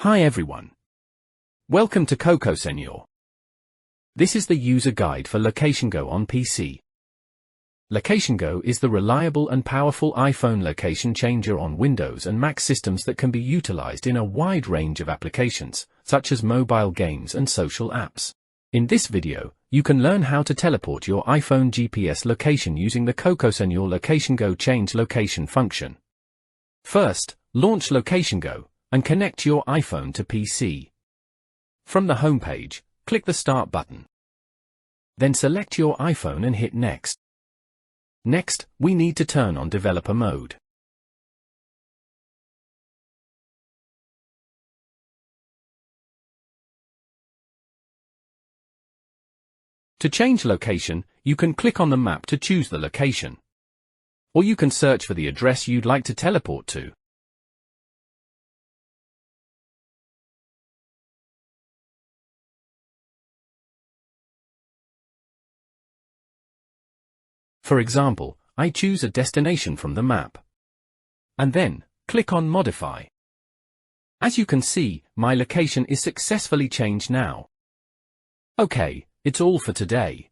Hi everyone. Welcome to Cocosenor. This is the user guide for Locationgo on PC. Locationgo is the reliable and powerful iPhone location changer on Windows and Mac systems that can be utilized in a wide range of applications, such as mobile games and social apps. In this video, you can learn how to teleport your iPhone GPS location using the Cocosenor Locationgo change location function. First, launch Locationgo and connect your iPhone to PC. From the homepage, click the Start button. Then select your iPhone and hit Next. Next, we need to turn on developer mode. To change location, you can click on the map to choose the location. Or you can search for the address you'd like to teleport to. For example, I choose a destination from the map. And then, click on Modify. As you can see, my location is successfully changed now. Okay, it's all for today.